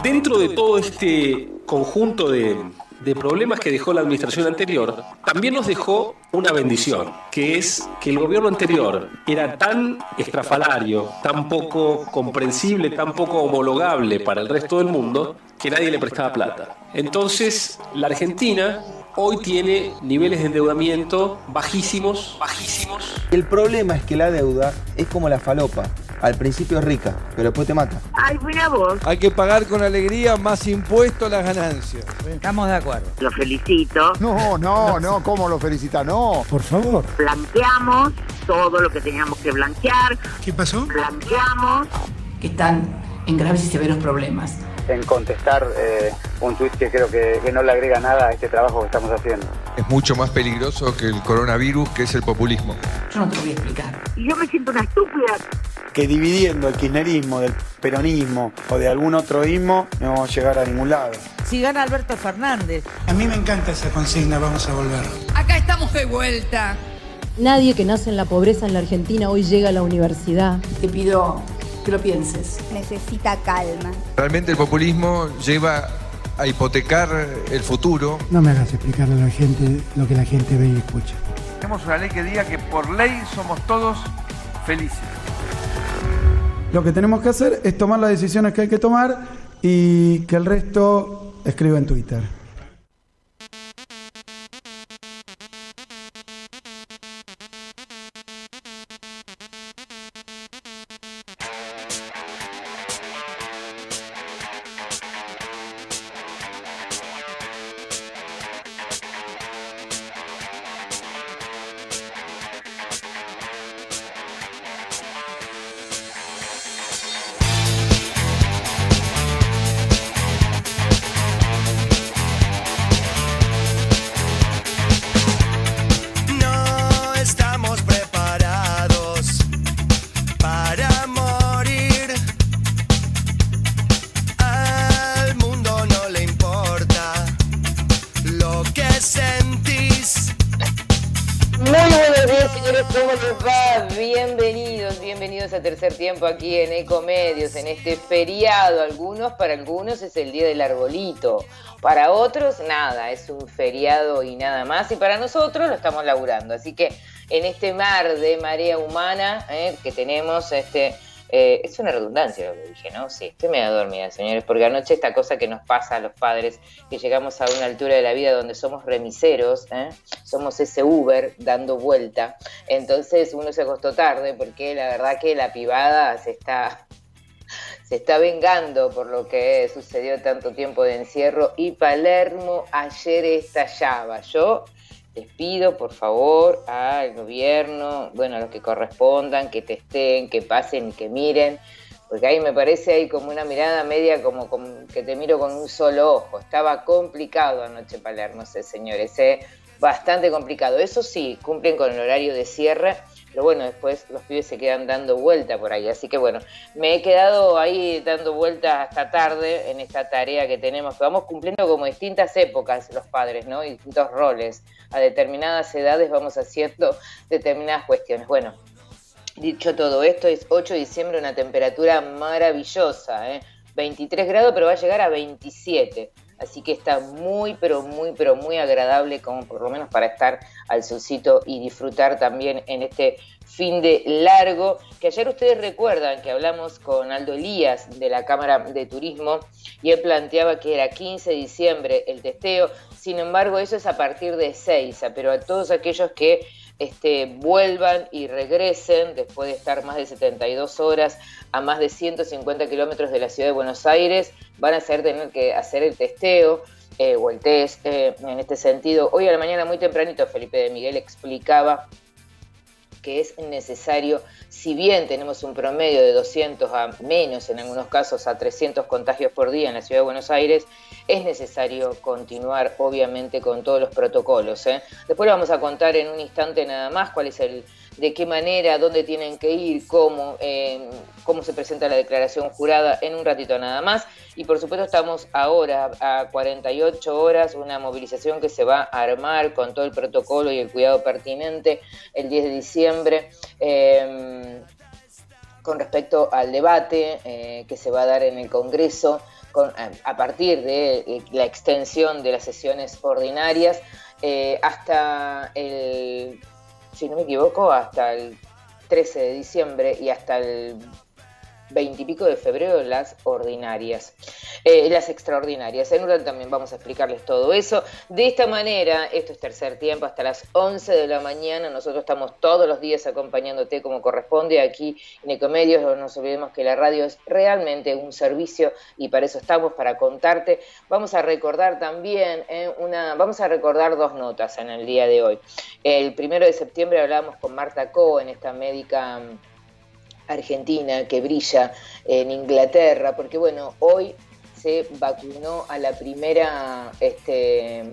Dentro de todo este conjunto de problemas que dejó la administración anterior, también nos dejó una bendición, que es que el gobierno anterior era tan estrafalario, tan poco comprensible, tan poco homologable para el resto del mundo, que nadie le prestaba plata. Entonces, la Argentina hoy tiene niveles de endeudamiento bajísimos, bajísimos. El problema es que la deuda es como la falopa. Al principio es rica, pero después te mata. Ay, buena voz. Hay que pagar con alegría más impuesto a las ganancias. Estamos de acuerdo. Lo felicito. No, ¿cómo lo felicita? No. Por favor. Blanqueamos todo lo que teníamos que blanquear. ¿Qué pasó? Blanqueamos. Que están en graves y severos problemas. En contestar un tuit que creo que no le agrega nada a este trabajo que estamos haciendo. Es mucho más peligroso que el coronavirus, que es el populismo. Yo no te lo voy a explicar. Y yo me siento una estúpida. Que dividiendo el kirchnerismo del peronismo o de algún otro ismo no vamos a llegar a ningún lado. Si gana Alberto Fernández. A mí me encanta esa consigna, vamos a volver. Acá estamos de vuelta. Nadie que nace en la pobreza en la Argentina hoy llega a la universidad. Te pido que lo pienses. Necesita calma. Realmente el populismo lleva a hipotecar el futuro. No me hagas explicarle a la gente lo que la gente ve y escucha. Tenemos una ley que diga que por ley somos todos felices. Lo que tenemos que hacer es tomar las decisiones que hay que tomar y que el resto escriba en Twitter. Bienvenidos a Tercer Tiempo aquí en Ecomedios, en este feriado. Para algunos es el día del arbolito, para otros nada, es un feriado y nada más, y para nosotros lo estamos laburando. Así que en este mar de marea humana que tenemos, es una redundancia lo que dije, ¿no? Sí, estoy medio dormida, señores, porque anoche esta cosa que nos pasa a los padres, que llegamos a una altura de la vida donde somos remiseros, somos ese Uber dando vuelta, entonces uno se acostó tarde porque la verdad que la pibada se está vengando por lo que sucedió tanto tiempo de encierro, y Palermo ayer estallaba. Yo les pido, por favor, al gobierno, a los que correspondan, que testeen, que pasen y que miren, porque ahí me parece hay como una mirada media como que te miro con un solo ojo. Estaba complicado anoche Palermo, señores, bastante complicado. Eso sí, cumplen con el horario de cierre, pero después los pibes se quedan dando vuelta por ahí. Así que me he quedado ahí dando vuelta hasta tarde en esta tarea que tenemos, que vamos cumpliendo como distintas épocas los padres, ¿no? Y distintos roles. A determinadas edades vamos haciendo determinadas cuestiones. Dicho todo esto, es 8 de diciembre, una temperatura maravillosa, 23 grados, pero va a llegar a 27. Así que está muy, pero muy agradable, como por lo menos para estar al solcito y disfrutar también en este fin de largo, que ayer ustedes recuerdan que hablamos con Aldo Elías de la Cámara de Turismo y él planteaba que era 15 de diciembre el testeo. Sin embargo, eso es a partir de 6, pero a todos aquellos que vuelvan y regresen después de estar más de 72 horas a más de 150 kilómetros de la ciudad de Buenos Aires, van a tener que hacer el testeo o el test en este sentido. Hoy a la mañana muy tempranito Felipe de Miguel explicaba que es necesario, si bien tenemos un promedio de 200 a menos, en algunos casos a 300 contagios por día en la ciudad de Buenos Aires, es necesario continuar obviamente con todos los protocolos. Después lo vamos a contar en un instante nada más cuál es de qué manera, dónde tienen que ir, cómo se presenta la declaración jurada en un ratito nada más. Y por supuesto estamos ahora a 48 horas, una movilización que se va a armar con todo el protocolo y el cuidado pertinente el 10 de diciembre. con respecto al debate que se va a dar en el Congreso a partir de la extensión de las sesiones ordinarias hasta el, si no me equivoco, hasta el 13 de diciembre y hasta el 20 y pico de febrero las ordinarias, las extraordinarias. En un rato también vamos a explicarles todo eso. De esta manera, esto es Tercer Tiempo, hasta las 11 de la mañana. Nosotros estamos todos los días acompañándote como corresponde aquí en Ecomedios. No nos olvidemos que la radio es realmente un servicio y para eso estamos, para contarte. Vamos a recordar también, vamos a recordar 2 notas en el día de hoy. El 1 de septiembre hablábamos con Marta Cohen, esta médica argentina que brilla en Inglaterra, porque bueno, hoy se vacunó a la primera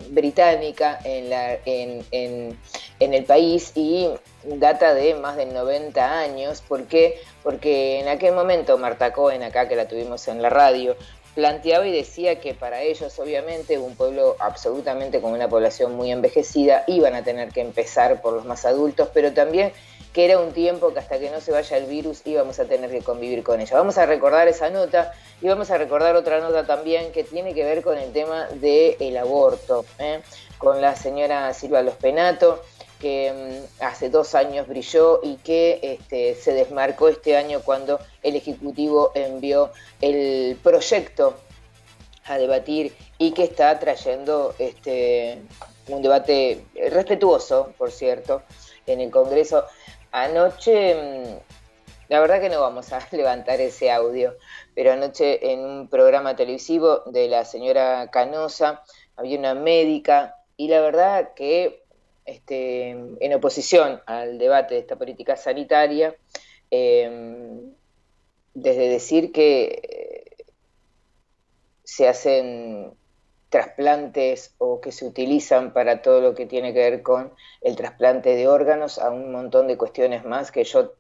británica en el país y data de más de 90 años. ¿Por qué? Porque en aquel momento Marta Cohen, acá que la tuvimos en la radio, planteaba y decía que para ellos, obviamente, un pueblo absolutamente con una población muy envejecida, iban a tener que empezar por los más adultos, pero también que era un tiempo que hasta que no se vaya el virus íbamos a tener que convivir con ella. Vamos a recordar esa nota y vamos a recordar otra nota también que tiene que ver con el tema del aborto, con la señora Silva Los Penato, que hace 2 años brilló y que se desmarcó este año cuando el Ejecutivo envió el proyecto a debatir y que está trayendo un debate respetuoso, por cierto, en el Congreso. Anoche, la verdad que no vamos a levantar ese audio, pero anoche en un programa televisivo de la señora Canosa había una médica y la verdad que en oposición al debate de esta política sanitaria, desde decir que se hacen trasplantes o que se utilizan para todo lo que tiene que ver con el trasplante de órganos, a un montón de cuestiones más que yo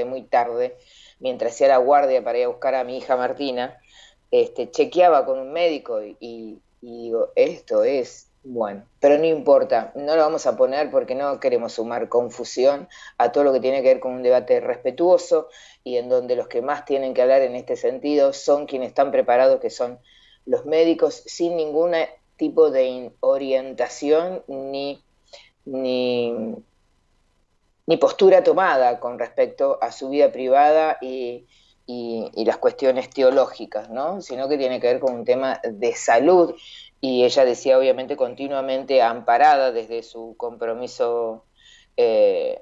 muy tarde, mientras hacía la guardia para ir a buscar a mi hija Martina, chequeaba con un médico y digo, esto es bueno, pero no importa, no lo vamos a poner porque no queremos sumar confusión a todo lo que tiene que ver con un debate respetuoso y en donde los que más tienen que hablar en este sentido son quienes están preparados, que son los médicos, sin ningún tipo de orientación ni postura tomada con respecto a su vida privada y las cuestiones teológicas, ¿no? Sino que tiene que ver con un tema de salud, y ella decía obviamente continuamente amparada desde su compromiso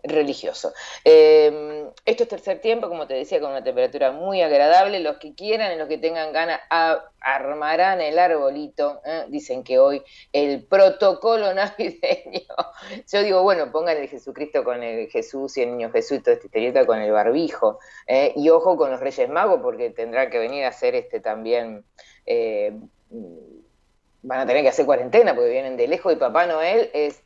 religioso. Esto es Tercer Tiempo, como te decía, con una temperatura muy agradable. Los que quieran y los que tengan ganas armarán el arbolito. Dicen que hoy el protocolo navideño, yo digo, bueno, pongan el Jesucristo con el Jesús y el niño Jesús y toda esta historieta con el barbijo, y ojo con los Reyes Magos, porque tendrán que venir a hacer también van a tener que hacer cuarentena porque vienen de lejos y Papá Noel es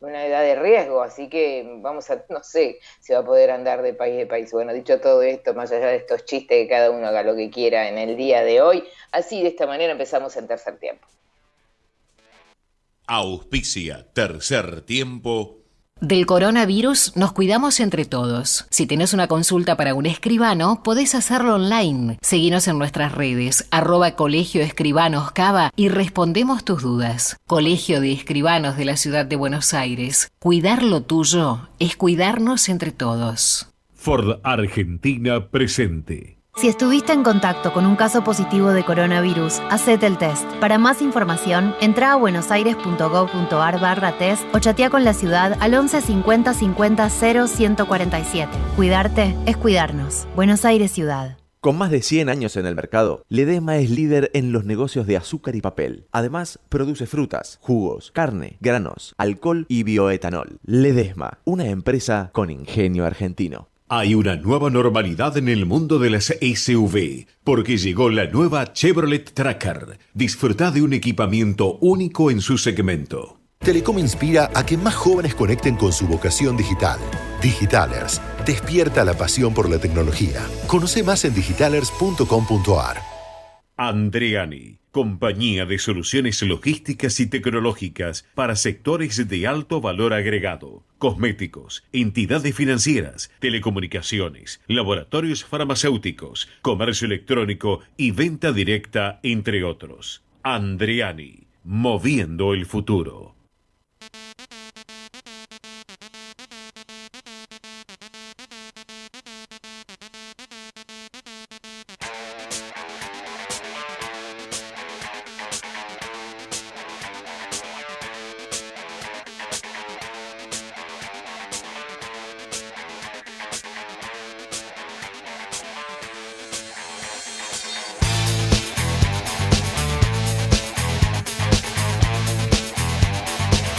una edad de riesgo, así que vamos a, no sé si va a poder andar de país. Bueno, dicho todo esto, más allá de estos chistes, que cada uno haga lo que quiera en el día de hoy, así de esta manera empezamos en Tercer Tiempo. Auspicia Tercer Tiempo. Del coronavirus nos cuidamos entre todos. Si tenés una consulta para un escribano, podés hacerlo online. Seguinos en nuestras redes, @Colegio Escribanos Cava, y respondemos tus dudas. Colegio de Escribanos de la Ciudad de Buenos Aires. Cuidar lo tuyo es cuidarnos entre todos. Ford Argentina presente. Si estuviste en contacto con un caso positivo de coronavirus, hacete el test. Para más información, entra a buenosaires.gov.ar/test o chatea con la ciudad al 11 50 50 0 147. Cuidarte es cuidarnos. Buenos Aires Ciudad. Con más de 100 años en el mercado, Ledesma es líder en los negocios de azúcar y papel. Además, produce frutas, jugos, carne, granos, alcohol y bioetanol. Ledesma, una empresa con ingenio argentino. Hay una nueva normalidad en el mundo de las SUV, porque llegó la nueva Chevrolet Tracker. Disfruta de un equipamiento único en su segmento. Telecom inspira a que más jóvenes conecten con su vocación digital. Digitalers, despierta la pasión por la tecnología. Conoce más en digitalers.com.ar. Andreani, compañía de soluciones logísticas y tecnológicas para sectores de alto valor agregado, cosméticos, entidades financieras, telecomunicaciones, laboratorios farmacéuticos, comercio electrónico y venta directa, entre otros. Andreani, moviendo el futuro.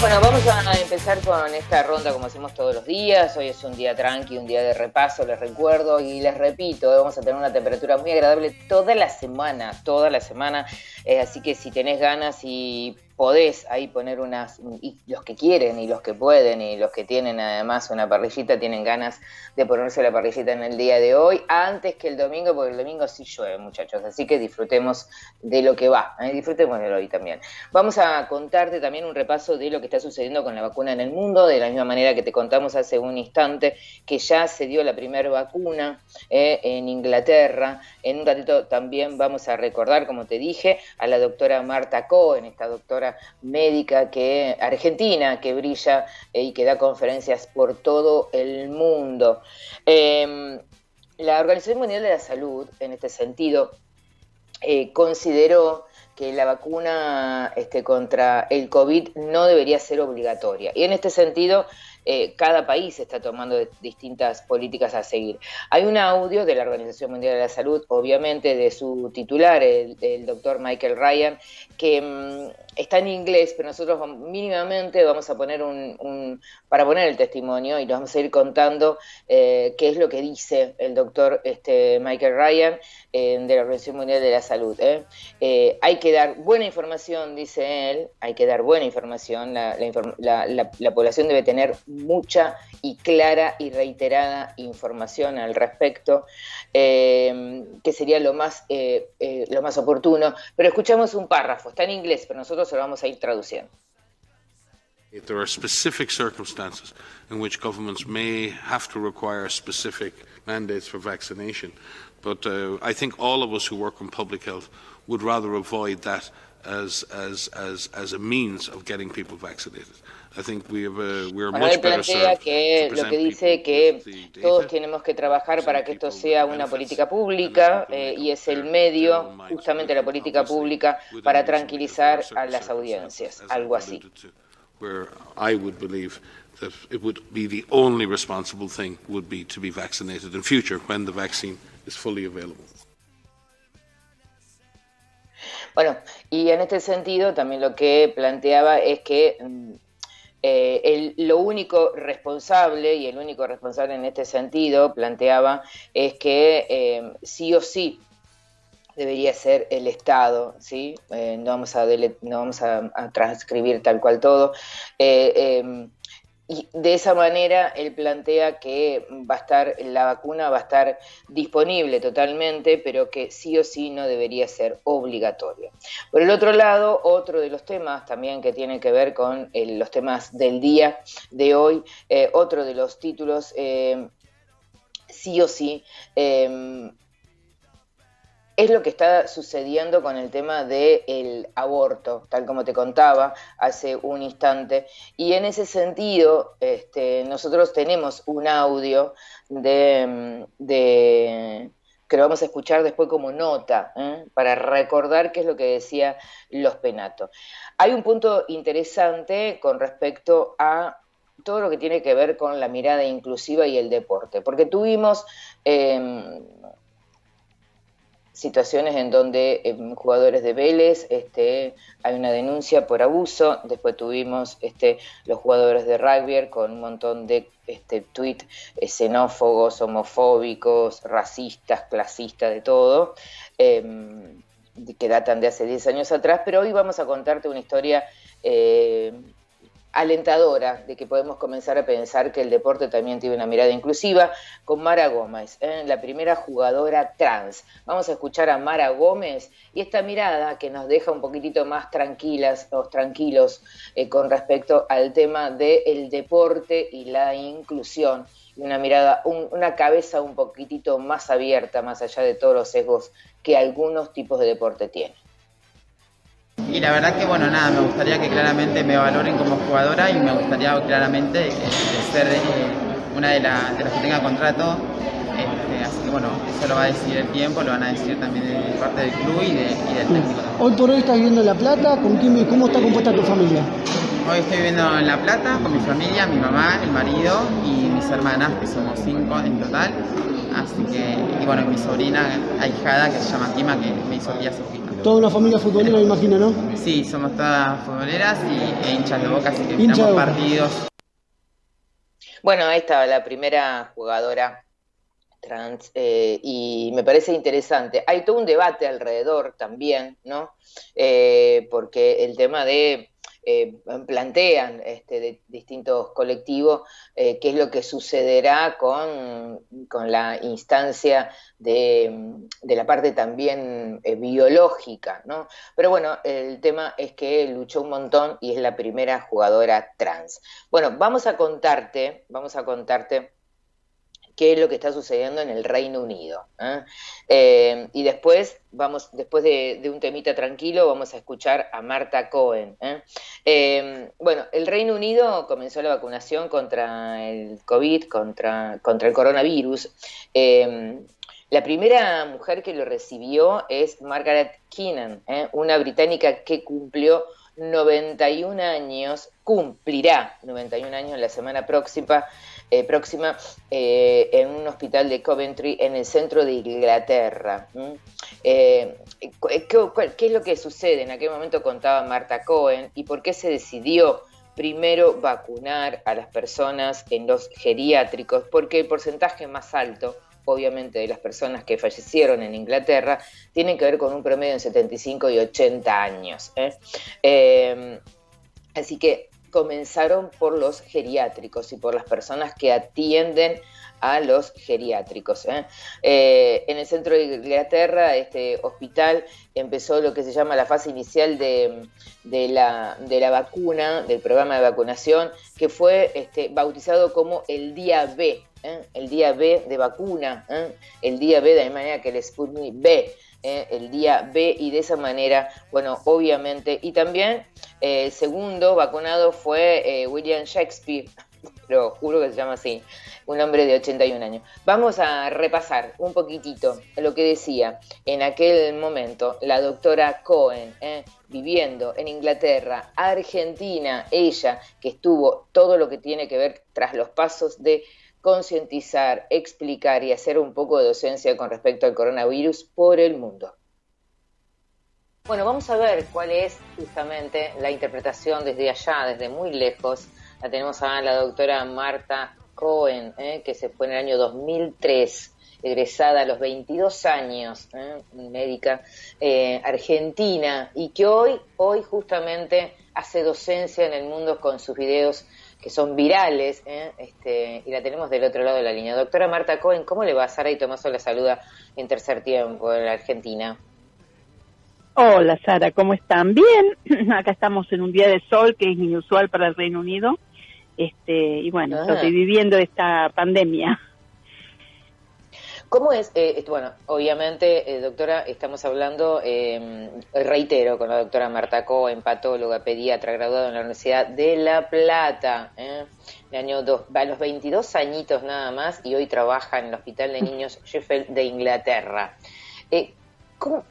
Bueno, vamos a empezar con esta ronda como hacemos todos los días. Hoy es un día tranqui, un día de repaso, les recuerdo y les repito, vamos a tener una temperatura muy agradable toda la semana, así que si tenés ganas y podés ahí poner unas, y los que quieren y los que pueden y los que tienen además una parrillita, tienen ganas de ponerse la parrillita en el día de hoy, antes que el domingo, porque el domingo sí llueve, muchachos, así que disfrutemos de lo que va, disfrutemos de hoy también. Vamos a contarte también un repaso de lo que está sucediendo con la vacuna en el mundo, de la misma manera que te contamos hace un instante que ya se dio la primera vacuna en Inglaterra. En un ratito también vamos a recordar, como te dije, a la doctora Marta Cohen, esta doctora médica argentina que brilla y que da conferencias por todo el mundo. La Organización Mundial de la Salud, en este sentido, consideró que la vacuna contra el COVID no debería ser obligatoria. Y en este sentido, cada país está tomando distintas políticas a seguir. Hay un audio de la Organización Mundial de la Salud, obviamente de su titular, el doctor Michael Ryan, que está en inglés, pero nosotros mínimamente vamos a poner para poner el testimonio y nos vamos a ir contando qué es lo que dice el doctor Michael Ryan de la Organización Mundial de la Salud. Hay que dar buena información, dice él, hay que dar buena información, la población debe tener mucha y clara y reiterada información al respecto, que sería lo más oportuno, pero escuchamos un párrafo, está en inglés, pero nosotros se lo vamos a ir traduciendo. There are specific circumstances in which governments may have to require specific mandates for vaccination, but I think all of us who work in public health would rather avoid that as a means of getting people vaccinated. I think we're much better served to lo que dice que todos tenemos que trabajar para que esto sea una política pública y es el medio, justamente la política pública, para tranquilizar a las audiencias, algo así. Where I would believe that it would be the only responsible thing would be to be vaccinated in future when the vaccine is fully available. Bueno, y en este sentido también lo que planteaba es que lo único responsable, y el único responsable en este sentido, planteaba, es que sí o sí debería ser el Estado, ¿sí? No vamos a transcribir tal cual todo. Y de esa manera él plantea que la vacuna va a estar disponible totalmente, pero que sí o sí no debería ser obligatoria. Por el otro lado, otro de los temas también que tiene que ver con los temas del día de hoy, otro de los títulos, sí o sí, es lo que está sucediendo con el tema del aborto, tal como te contaba hace un instante. Y en ese sentido, nosotros tenemos un audio que lo vamos a escuchar después como nota, para recordar qué es lo que decía Los Penato. Hay un punto interesante con respecto a todo lo que tiene que ver con la mirada inclusiva y el deporte, porque tuvimos situaciones en donde jugadores de Vélez, hay una denuncia por abuso, después tuvimos los jugadores de rugby con un montón de tweets xenófobos, homofóbicos, racistas, clasistas, de todo, que datan de hace 10 años atrás, pero hoy vamos a contarte una historia alentadora de que podemos comenzar a pensar que el deporte también tiene una mirada inclusiva, con Mara Gómez, la primera jugadora trans. Vamos a escuchar a Mara Gómez y esta mirada que nos deja un poquitito más tranquilos con respecto al tema del deporte y la inclusión. Una mirada, una cabeza un poquitito más abierta, más allá de todos los sesgos que algunos tipos de deporte tienen. Y la verdad que, bueno, nada, me gustaría que claramente me valoren como jugadora y me gustaría claramente ser una de las que tenga contrato. Así que, bueno, eso lo va a decidir el tiempo, lo van a decidir también de parte del club y del técnico. Hoy por hoy estás viviendo en La Plata, ¿cómo está compuesta tu familia? Hoy estoy viviendo en La Plata con mi familia, mi mamá, el marido y mis hermanas, que somos 5 en total. Así que, y bueno, mi sobrina ahijada que se llama Kima, que me hizo guía surfista. Toda una familia futbolera, me imagino, ¿no? Sí, somos todas futboleras e hinchas de Boca, así que miramos partidos. Bueno, ahí estaba la primera jugadora trans y me parece interesante. Hay todo un debate alrededor también, ¿no? Porque el tema de plantean de distintos colectivos qué es lo que sucederá con la instancia de la parte también biológica, ¿no? Pero bueno, el tema es que luchó un montón y es la primera jugadora trans. Bueno, vamos a contarte qué es lo que está sucediendo en el Reino Unido. Y después de un temita tranquilo, vamos a escuchar a Marta Cohen. Bueno, el Reino Unido comenzó la vacunación contra el COVID, contra el coronavirus. La primera mujer que lo recibió es Margaret Keenan, una británica que cumplirá 91 años en la semana próxima, en un hospital de Coventry en el centro de Inglaterra. ¿Qué es lo que sucede? En aquel momento contaba Marta Cohen y por qué se decidió primero vacunar a las personas en los geriátricos, porque el porcentaje más alto, obviamente, de las personas que fallecieron en Inglaterra tienen que ver con un promedio de 75 y 80 años. Así que comenzaron por los geriátricos y por las personas que atienden a los geriátricos. En el centro de Inglaterra, este hospital empezó lo que se llama la fase inicial de la vacuna, del programa de vacunación, que fue bautizado como el día B, el día B de vacuna, el día B de la manera que el Sputnik B, el día B, y de esa manera, bueno, obviamente, y también el segundo vacunado fue William Shakespeare, pero juro que se llama así, un hombre de 81 años. Vamos a repasar un poquitito lo que decía en aquel momento la doctora Cohen, viviendo en Inglaterra, Argentina, ella que estuvo todo lo que tiene que ver tras los pasos de concientizar, explicar y hacer un poco de docencia con respecto al coronavirus por el mundo. Bueno, vamos a ver cuál es justamente la interpretación desde allá, desde muy lejos. La tenemos a la doctora Marta Cohen, que se fue en el año 2003, egresada a los 22 años, médica argentina, y que hoy justamente hace docencia en el mundo con sus videos que son virales, y la tenemos del otro lado de la línea. Doctora Marta Cohen, ¿cómo le va? Sara y Tomaso la saluda en Tercer Tiempo en la Argentina. Hola Sara, ¿cómo están? Bien, acá estamos en un día de sol que es inusual para el Reino Unido, y bueno, estoy viviendo esta pandemia. ¿Cómo es? Bueno, obviamente, doctora, estamos hablando, reitero, con la doctora Marta Cohen, patóloga, pediatra, graduada en la Universidad de La Plata, a los 22 añitos nada más, y hoy trabaja en el Hospital de Niños Sheffield de Inglaterra.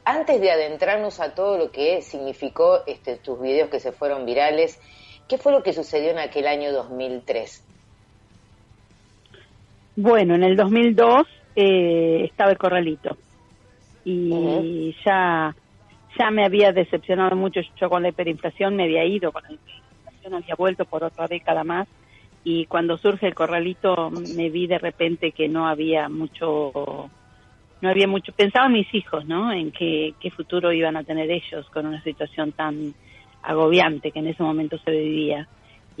Antes de adentrarnos a todo lo que significó tus videos que se fueron virales, ¿qué fue lo que sucedió en aquel año 2003? Bueno, en el 2002 estaba el corralito y ya me había decepcionado mucho. Yo con la hiperinflación me había ido, con la hiperinflación había vuelto por otra década más, y cuando surge el corralito me vi de repente que no había mucho, pensaba en mis hijos, ¿no? En qué futuro iban a tener ellos con una situación tan agobiante que en ese momento se vivía.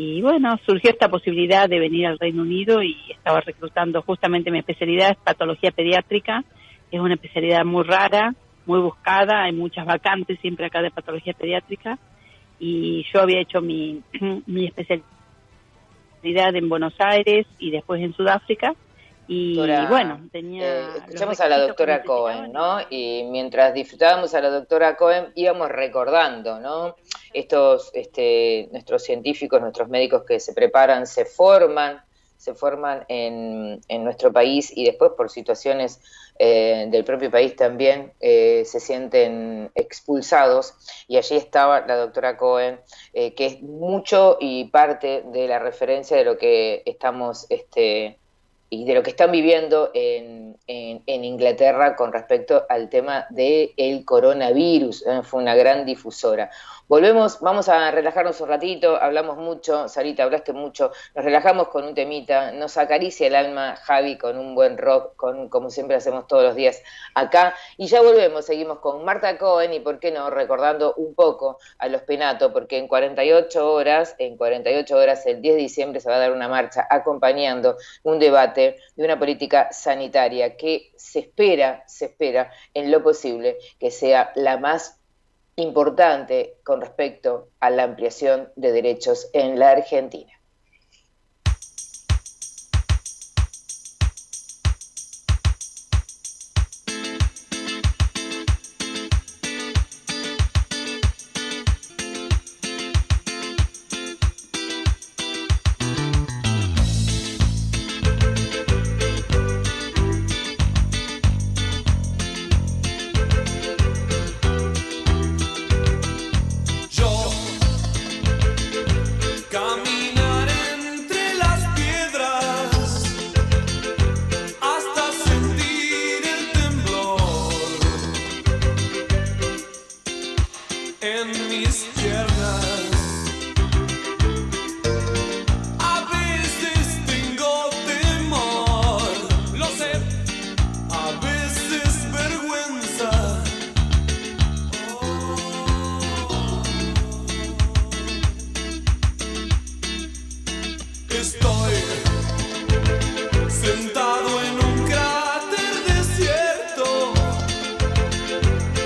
Y bueno, surgió esta posibilidad de venir al Reino Unido y estaba reclutando, justamente mi especialidad es patología pediátrica, es una especialidad muy rara, muy buscada, hay muchas vacantes siempre acá de patología pediátrica, y yo había hecho mi especialidad en Buenos Aires y después en Sudáfrica, y bueno, tenía... escuchamos a la doctora Cohen, ¿no? Y mientras disfrutábamos a la doctora Cohen íbamos recordando, ¿no? Estos, nuestros científicos, nuestros médicos que se preparan, se forman en nuestro país y después por situaciones del propio país también se sienten expulsados, y allí estaba la doctora Cohen, que es mucho y parte de la referencia de lo que estamos y de lo que están viviendo en Inglaterra con respecto al tema del coronavirus. Fue una gran difusora. Volvemos, vamos a relajarnos un ratito, hablamos mucho, Sarita, hablaste mucho, nos relajamos con un temita, nos acaricia el alma Javi con un buen rock, como siempre hacemos todos los días acá, y ya volvemos, seguimos con Marta Cohen y, por qué no, recordando un poco a los Penato, porque en 48 horas, el 10 de diciembre se va a dar una marcha acompañando un debate de una política sanitaria que se espera en lo posible que sea la más importante con respecto a la ampliación de derechos en la Argentina.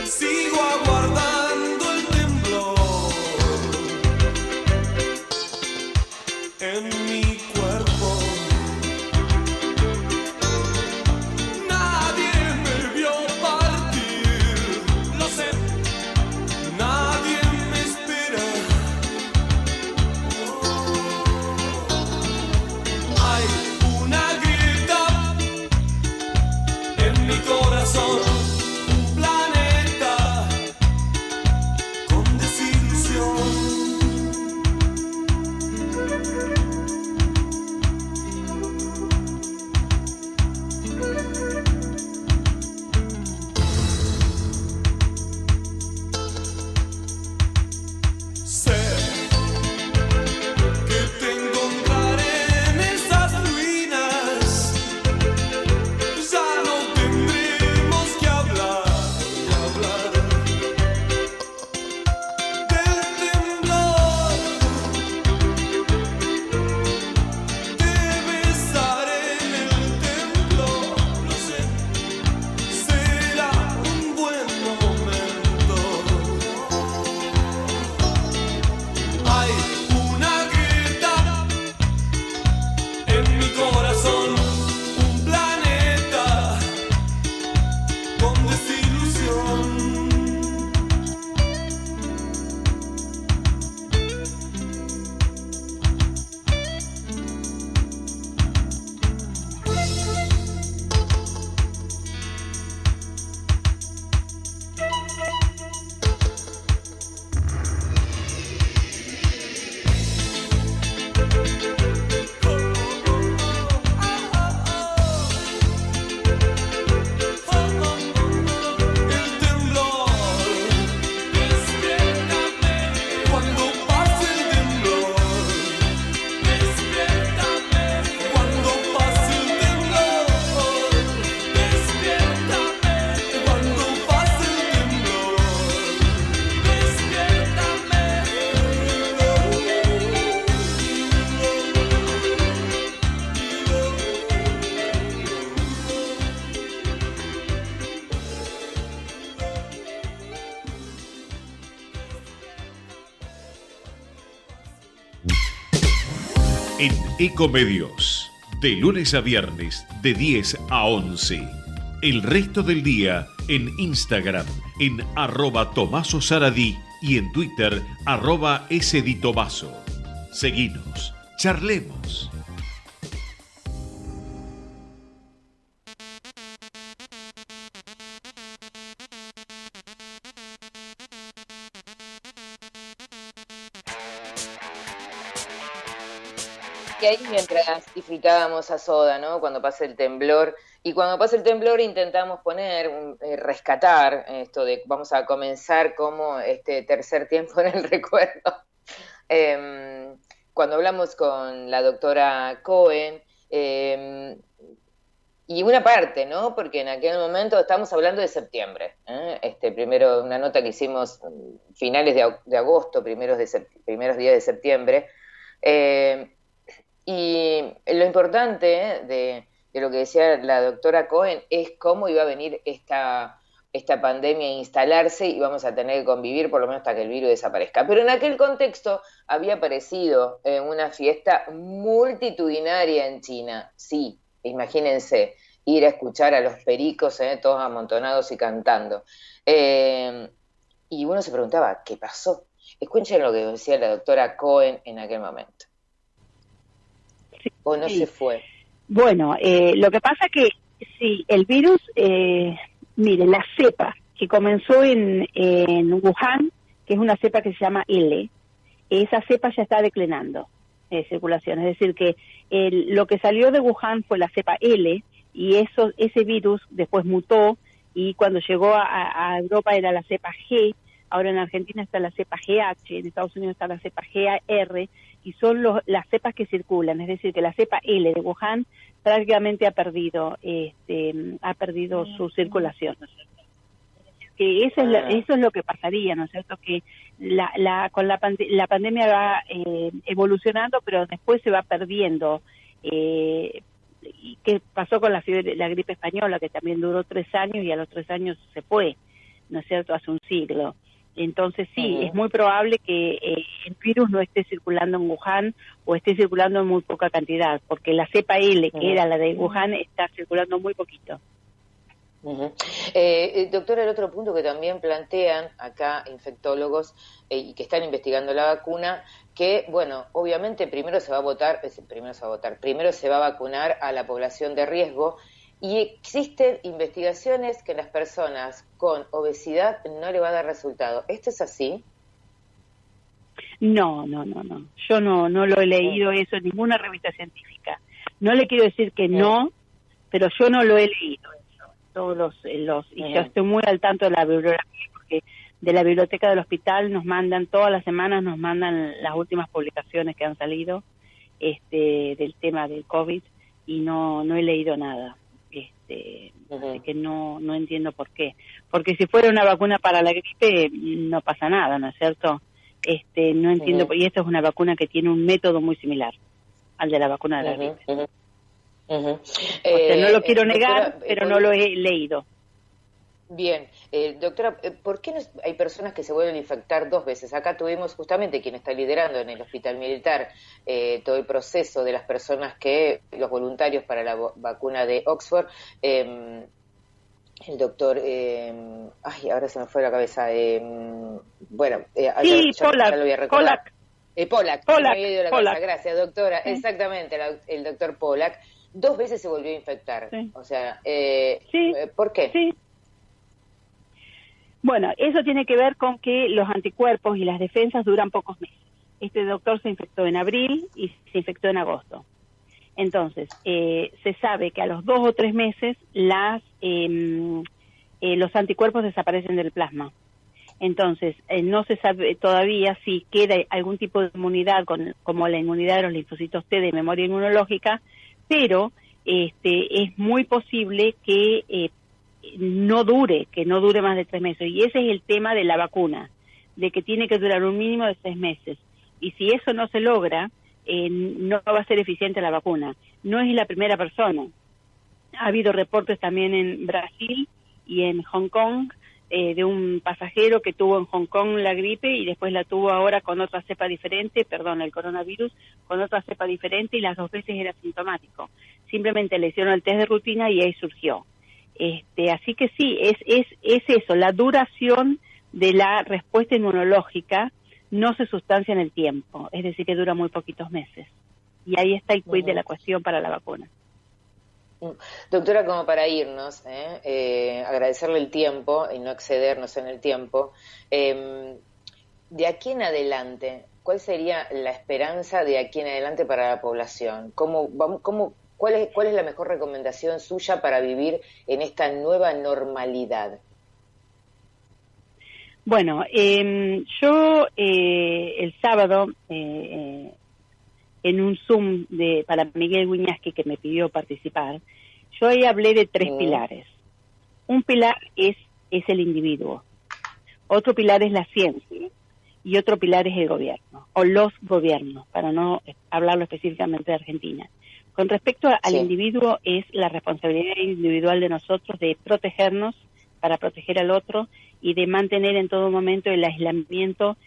Sigo aguardando el temblor. En Ecomedios, de lunes a viernes, de 10 a 11. El resto del día en Instagram, en @Tomaso Saradí y en Twitter, @SDitomaso. Seguinos, charlemos. Y ahí mientras disfrutábamos a Soda, ¿no? Cuando pasa el temblor, y cuando pasa el temblor intentamos rescatar esto de vamos a comenzar como este tercer tiempo en el recuerdo. Cuando hablamos con la doctora Cohen, y una parte, ¿no? Porque en aquel momento estamos hablando de septiembre, primero una nota que hicimos finales de agosto, primeros días de septiembre, y lo importante de lo que decía la doctora Cohen es cómo iba a venir esta pandemia a instalarse y vamos a tener que convivir por lo menos hasta que el virus desaparezca. Pero en aquel contexto había aparecido una fiesta multitudinaria en China. Sí, imagínense ir a escuchar a los pericos, todos amontonados y cantando. Y uno se preguntaba, ¿qué pasó? Escuchen lo que decía la doctora Cohen en aquel momento. ¿O no se fue? Bueno, lo que pasa que sí, el virus, mire, la cepa que comenzó en Wuhan, que es una cepa que se llama L, esa cepa ya está declinando circulación. Es decir, que lo que salió de Wuhan fue la cepa L, y ese virus después mutó, y cuando llegó a Europa era la cepa G, ahora en Argentina está la cepa GH, en Estados Unidos está la cepa GAR, y son las cepas que circulan, es decir, que la cepa L de Wuhan prácticamente ha perdido su circulación, ¿no es cierto? Que eso es lo que pasaría, ¿no es cierto? Que con la pandemia va evolucionando, pero después se va perdiendo. ¿Y qué pasó con la gripe española, que también duró 3 años y a los 3 años se fue, ¿no es cierto?, hace un siglo. Entonces sí, es muy probable que el virus no esté circulando en Wuhan o esté circulando en muy poca cantidad, porque la cepa L, que era la de Wuhan, está circulando muy poquito. Doctora, el otro punto que también plantean acá infectólogos y que están investigando la vacuna, que bueno, obviamente primero se va a vacunar a la población de riesgo, y existen investigaciones que en las personas con obesidad no le va a dar resultado. ¿Esto es así? No. Yo no lo he leído eso en ninguna revista científica. No le quiero decir que no, pero yo no lo he leído eso. Todos y yo estoy muy al tanto de la bibliografía, porque de la biblioteca del hospital todas las semanas nos mandan las últimas publicaciones que han salido del tema del COVID, y no he leído nada. Así que no entiendo por qué. Porque si fuera una vacuna para la gripe no pasa nada, ¿no es cierto? No entiendo, y esta es una vacuna que tiene un método muy similar al de la vacuna de la gripe. O sea, no lo quiero negar, pero no lo he leído. Bien, doctora, ¿por qué hay personas que se vuelven a infectar 2 veces? Acá tuvimos justamente quien está liderando en el hospital militar todo el proceso de las personas los voluntarios para la vacuna de Oxford, el doctor, ahora se me fue la cabeza, Pollack. Gracias, doctora, exactamente, el doctor Pollack, 2 veces se volvió a infectar, o sea, ¿por qué? Sí. Bueno, eso tiene que ver con que los anticuerpos y las defensas duran pocos meses. Este doctor se infectó en abril y se infectó en agosto. Entonces, se sabe que a los 2 o 3 meses los anticuerpos desaparecen del plasma. Entonces, no se sabe todavía si queda algún tipo de inmunidad, como la inmunidad de los linfocitos T de memoria inmunológica, pero es muy posible que no dure más de 3 meses. Y ese es el tema de la vacuna, de que tiene que durar un mínimo de 6 meses. Y si eso no se logra, no va a ser eficiente la vacuna. No es la primera persona. Ha habido reportes también en Brasil y en Hong Kong, de un pasajero que tuvo en Hong Kong la gripe y después la tuvo ahora con otra cepa diferente, el coronavirus, con otra cepa diferente, y las 2 veces era asintomático. Simplemente le hicieron el test de rutina y ahí surgió. Así que sí, es eso, la duración de la respuesta inmunológica no se sustancia en el tiempo, es decir, que dura muy poquitos meses. Y ahí está el quid de la cuestión para la vacuna. Doctora, como para irnos, agradecerle el tiempo y no excedernos en el tiempo, de aquí en adelante, ¿cuál sería la esperanza de aquí en adelante para la población? ¿Cuál es la mejor recomendación suya para vivir en esta nueva normalidad? Bueno, yo el sábado, en un Zoom para Miguel Wiñaski, que me pidió participar, yo ahí hablé de 3 pilares. Un pilar es el individuo, otro pilar es la ciencia y otro pilar es el gobierno, o los gobiernos, para no hablarlo específicamente de Argentina. Con respecto al individuo, es la responsabilidad individual de nosotros de protegernos para proteger al otro y de mantener en todo momento el aislamiento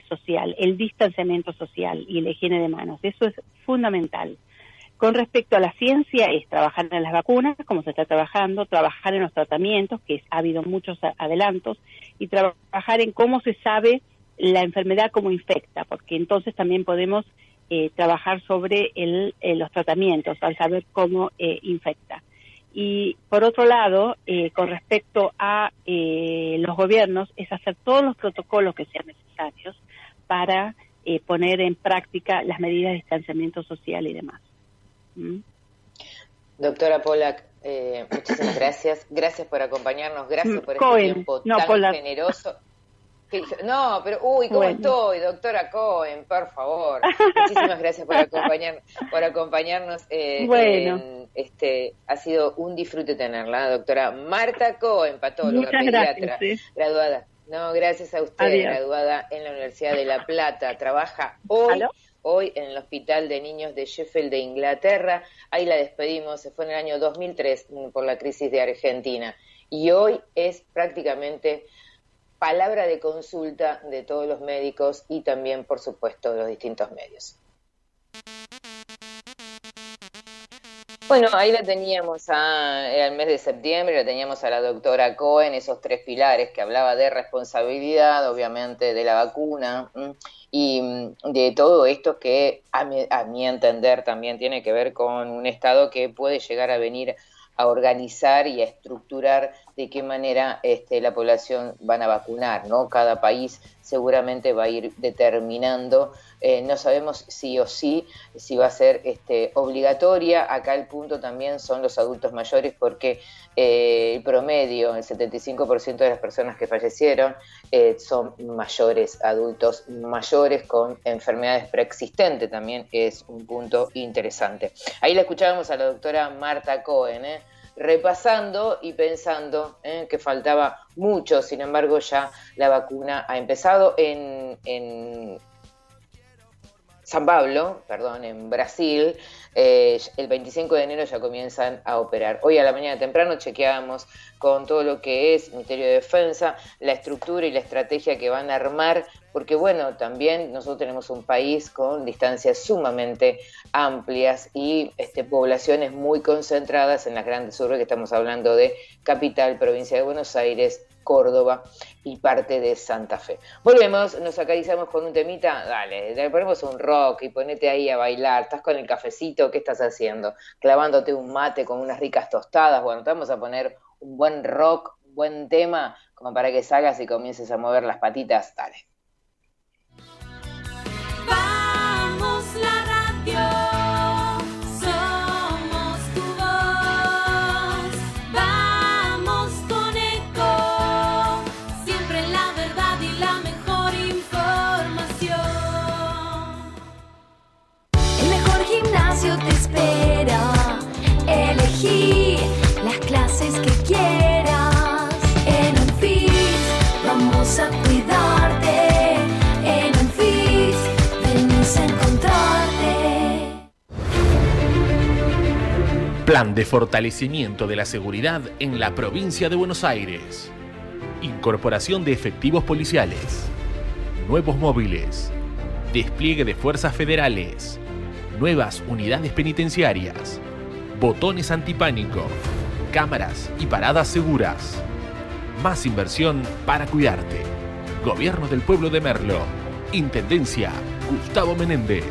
social, el distanciamiento social y la higiene de manos. Eso es fundamental. Con respecto a la ciencia, es trabajar en las vacunas, como se está trabajando, trabajar en los tratamientos, que ha habido muchos adelantos, y trabajar en cómo se sabe la enfermedad, cómo infecta, porque entonces también podemos trabajar sobre los tratamientos, al saber cómo infecta. Y por otro lado, con respecto a los gobiernos, es hacer todos los protocolos que sean necesarios para poner en práctica las medidas de distanciamiento social y demás. Doctora Pollack, muchísimas gracias. Gracias por acompañarnos, gracias por este tiempo tan generoso. No, pero ¿cómo estoy, doctora Cohen? Por favor. Muchísimas gracias por acompañarnos. Ha sido un disfrute tenerla, doctora Marta Cohen, patóloga, pediatra, graduada. No, gracias a usted, graduada en la Universidad de La Plata. Trabaja hoy en el Hospital de Niños de Sheffield de Inglaterra. Ahí la despedimos, se fue en el año 2003 por la crisis de Argentina. Y hoy es prácticamente palabra de consulta de todos los médicos y también, por supuesto, de los distintos medios. Bueno, ahí la teníamos era el mes de septiembre, la teníamos a la doctora Cohen, esos 3 pilares que hablaba de responsabilidad, obviamente, de la vacuna y de todo esto que, a mi entender, también tiene que ver con un Estado que puede llegar a venir a organizar y a estructurar de qué manera la población van a vacunar, ¿no? Cada país seguramente va a ir determinando, no sabemos sí o sí, si va a ser obligatoria. Acá el punto también son los adultos mayores, porque el promedio, el 75% de las personas que fallecieron son mayores, adultos mayores con enfermedades preexistentes, también es un punto interesante. Ahí la escuchábamos a la doctora Marta Cohen, repasando y pensando que faltaba mucho, sin embargo ya la vacuna ha empezado en San Pablo, en Brasil. El 25 de enero ya comienzan a operar. Hoy a la mañana temprano chequeábamos con todo lo que es Ministerio de Defensa, la estructura y la estrategia que van a armar, porque bueno, también nosotros tenemos un país con distancias sumamente amplias y poblaciones muy concentradas en las grandes urbes, que estamos hablando de Capital, Provincia de Buenos Aires, Córdoba y parte de Santa Fe. Volvemos, nos acariciamos con un temita, dale, le ponemos un rock y ponete ahí a bailar. Estás con el cafecito, ¿qué estás haciendo? Clavándote un mate con unas ricas tostadas. Bueno, te vamos a poner un buen rock, un buen tema, como para que salgas y comiences a mover las patitas, dale. Vamos la radio. Te espera, elegí las clases que quieras. En Anfis vamos a cuidarte. En Anfis venimos a encontrarte. Plan de fortalecimiento de la seguridad en la provincia de Buenos Aires. incorporación de efectivos policiales, nuevos móviles, despliegue de fuerzas federales, nuevas unidades penitenciarias, botones antipánico, cámaras y paradas seguras. Más inversión para cuidarte. Gobierno del Pueblo de Merlo. Intendencia Gustavo Menéndez.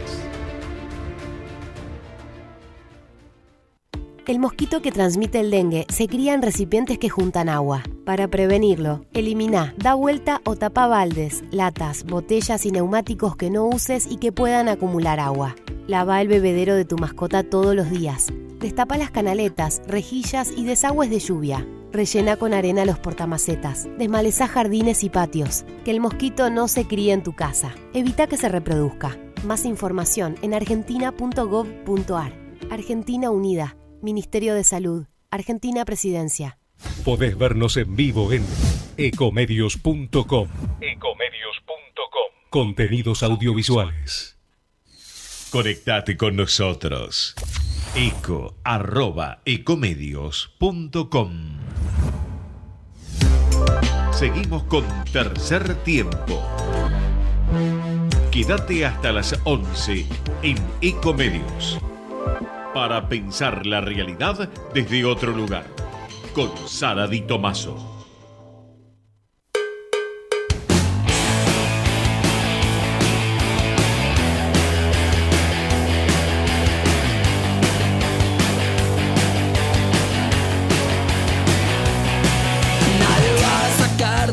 El mosquito que transmite el dengue se cría en recipientes que juntan agua. Para prevenirlo, elimina, da vuelta o tapa baldes, latas, botellas y neumáticos que no uses y que puedan acumular agua. Lava el bebedero de tu mascota todos los días. Destapa las canaletas, rejillas y desagües de lluvia. Rellena con arena los portamacetas. Desmalezá jardines y patios. Que el mosquito no se críe en tu casa. Evita que se reproduzca. Más información en argentina.gov.ar. Argentina Unida. Ministerio de Salud. Argentina Presidencia. Podés vernos en vivo en ecomedios.com. Contenidos audiovisuales. Conectate con nosotros. eco@ecomedios.com. Seguimos con Tercer Tiempo. Quédate hasta las 11 en Ecomedios para pensar la realidad desde otro lugar, con Sara Di Tomaso.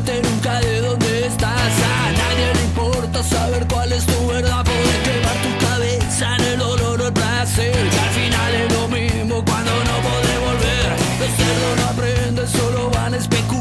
Nunca de dónde estás, a nadie le importa saber cuál es tu verdad. Poder quemar tu cabeza en el dolor o el placer, que al final es lo mismo cuando no podés volver. Los cerdos no aprenden, solo van a especular.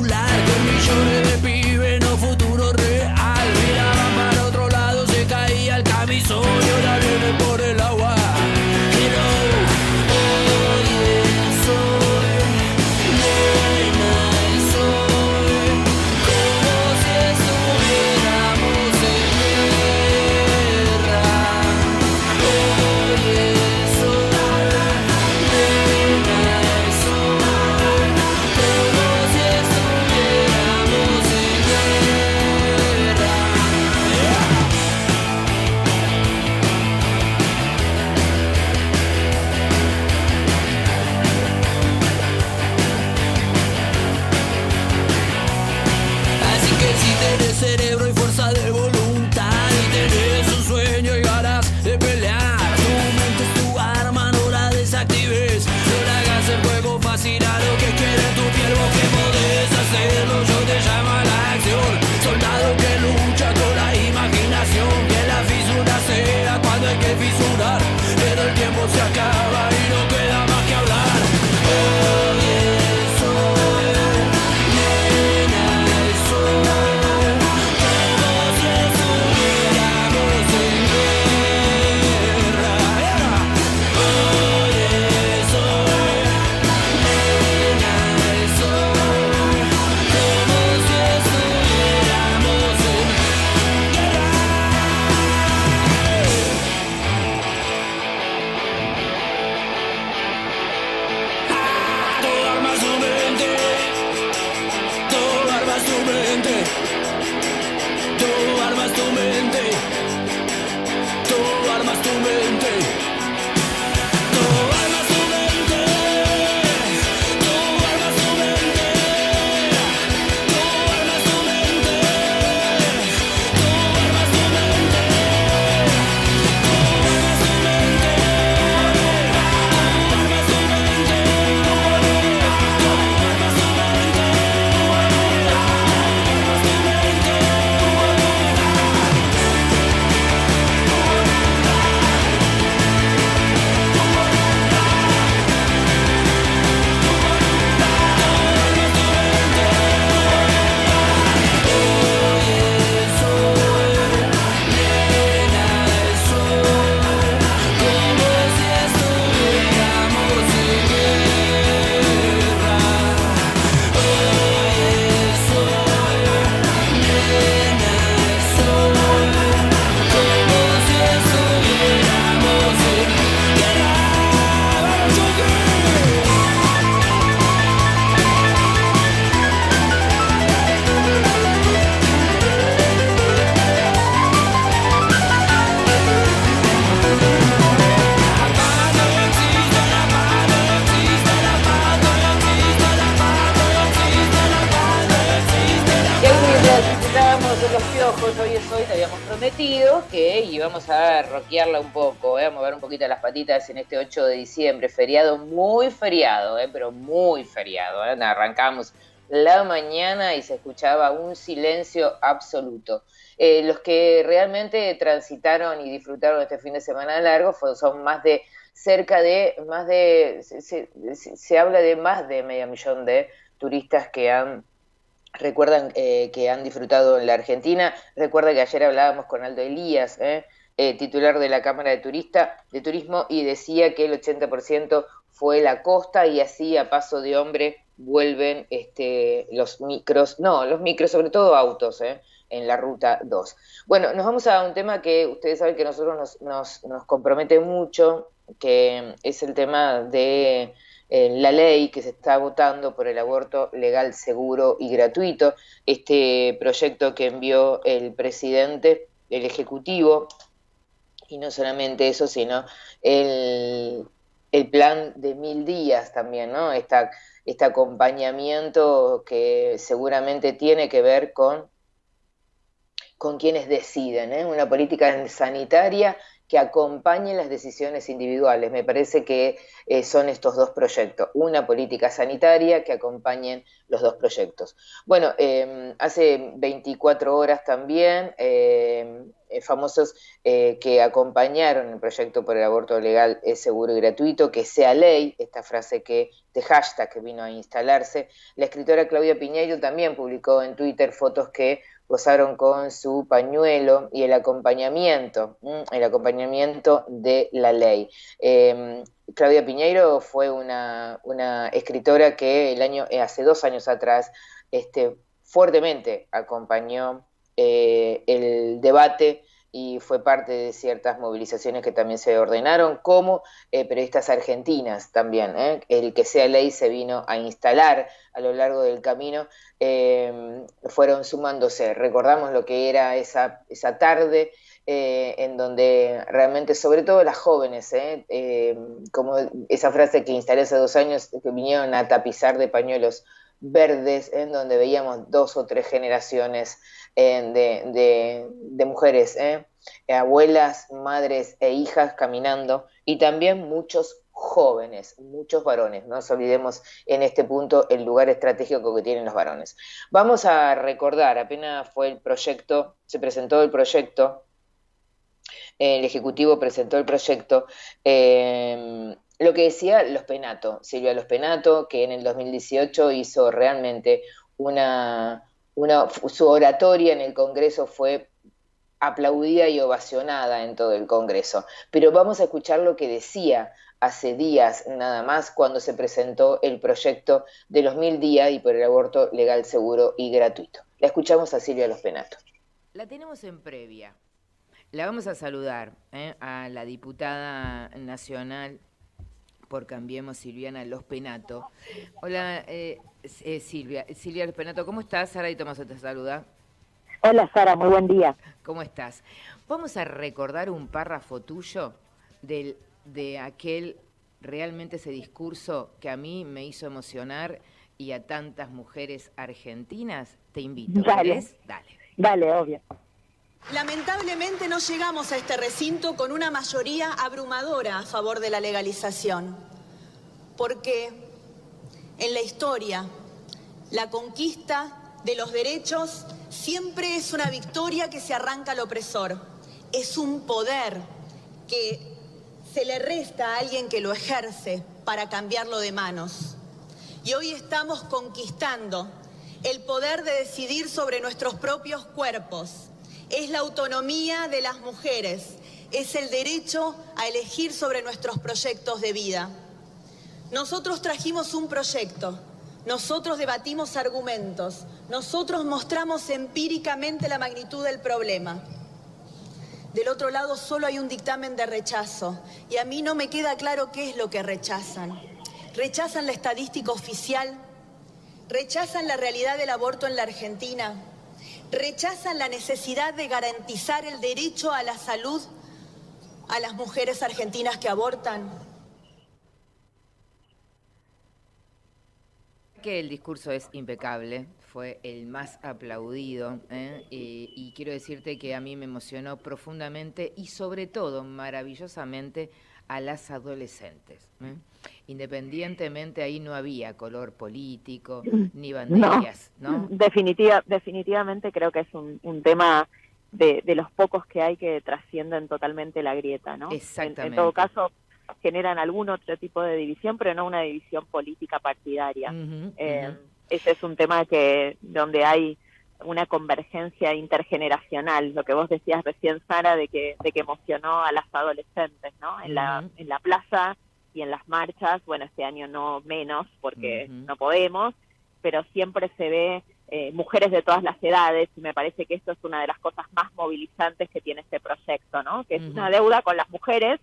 ojos, hoy es hoy, te habíamos prometido que íbamos a rockearla un poco, a mover un poquito las patitas en este 8 de diciembre, feriado, pero muy feriado. Arrancamos la mañana y se escuchaba un silencio absoluto. Los que realmente transitaron y disfrutaron este fin de semana largo son se habla de más de 500.000 de turistas que recuerdan que han disfrutado en la Argentina. Recuerda que ayer hablábamos con Aldo Elías, titular de la Cámara de Turismo, y decía que el 80% fue la costa, y así a paso de hombre vuelven los micros, sobre todo autos, en la Ruta 2. Bueno, nos vamos a un tema que ustedes saben que a nosotros nos compromete mucho, que es el tema de la ley que se está votando por el aborto legal, seguro y gratuito. Este proyecto que envió el presidente, el Ejecutivo, y no solamente eso, sino el plan de 1000 días también, ¿no? Este acompañamiento que seguramente tiene que ver con quienes deciden, una política sanitaria que acompañe las decisiones individuales. Me parece que son estos dos proyectos, una política sanitaria que acompañen los dos proyectos. Bueno, hace 24 horas también, famosos que acompañaron el proyecto por el aborto legal, seguro y gratuito, que sea ley, esta frase de hashtag que vino a instalarse. La escritora Claudia Piñeiro también publicó en Twitter fotos que gozaron con su pañuelo y el acompañamiento de la ley. Claudia Piñeiro fue una escritora que hace 2 años atrás fuertemente acompañó el debate y fue parte de ciertas movilizaciones que también se ordenaron, como periodistas argentinas también. El que sea ley se vino a instalar a lo largo del camino, fueron sumándose. Recordamos lo que era esa tarde, en donde realmente, sobre todo las jóvenes, como esa frase que instalé hace 2 años, que vinieron a tapizar de pañuelos verdes, en donde veíamos 2 o 3 generaciones de mujeres, abuelas, madres e hijas caminando, y también muchos jóvenes, muchos varones. No nos olvidemos en este punto el lugar estratégico que tienen los varones. Vamos a recordar, apenas se presentó el proyecto, el Ejecutivo presentó el proyecto, lo que decía Silvia Los Penato, que en el 2018 hizo realmente su oratoria en el Congreso fue aplaudida y ovacionada en todo el Congreso. Pero vamos a escuchar lo que decía hace días nada más, cuando se presentó el proyecto de los 1000 días y por el aborto legal, seguro y gratuito. La escuchamos a Silvia Los Penato. La tenemos en previa. La vamos a saludar a la diputada nacional por Cambiemos, Silviana Los Penato. Hola, Silvia Los Penato, ¿cómo estás? Sara y Tomaso te saluda. Hola Sara, muy buen día. ¿Cómo estás? Vamos a recordar un párrafo tuyo de aquel, realmente ese discurso que a mí me hizo emocionar y a tantas mujeres argentinas. Te invito. Dale. Dale, obvio. Lamentablemente no llegamos a este recinto con una mayoría abrumadora a favor de la legalización, porque en la historia la conquista de los derechos siempre es una victoria que se arranca al opresor, es un poder que se le resta a alguien que lo ejerce para cambiarlo de manos. Y hoy estamos conquistando el poder de decidir sobre nuestros propios cuerpos. Es la autonomía de las mujeres, es el derecho a elegir sobre nuestros proyectos de vida. Nosotros trajimos un proyecto, nosotros debatimos argumentos, nosotros mostramos empíricamente la magnitud del problema. Del otro lado solo hay un dictamen de rechazo, y a mí no me queda claro qué es lo que rechazan. ¿Rechazan la estadística oficial? ¿Rechazan la realidad del aborto en la Argentina? ¿Rechazan la necesidad de garantizar el derecho a la salud a las mujeres argentinas que abortan? Que el discurso es impecable, fue el más aplaudido, y quiero decirte que a mí me emocionó profundamente y sobre todo maravillosamente a las adolescentes. Independientemente, ahí no había color político ni banderas, ¿no? Definitivamente creo que es un tema de los pocos que hay que trascienden totalmente la grieta, ¿no? Exactamente. En todo caso, generan algún otro tipo de división, pero no una división política partidaria. Ese es un tema donde hay una convergencia intergeneracional, lo que vos decías recién, Sara, de que emocionó a las adolescentes, ¿no? En la plaza y en las marchas, bueno, este año no menos, porque no podemos, pero siempre se ve mujeres de todas las edades, y me parece que esto es una de las cosas más movilizantes que tiene este proyecto, ¿no? Que es una deuda con las mujeres,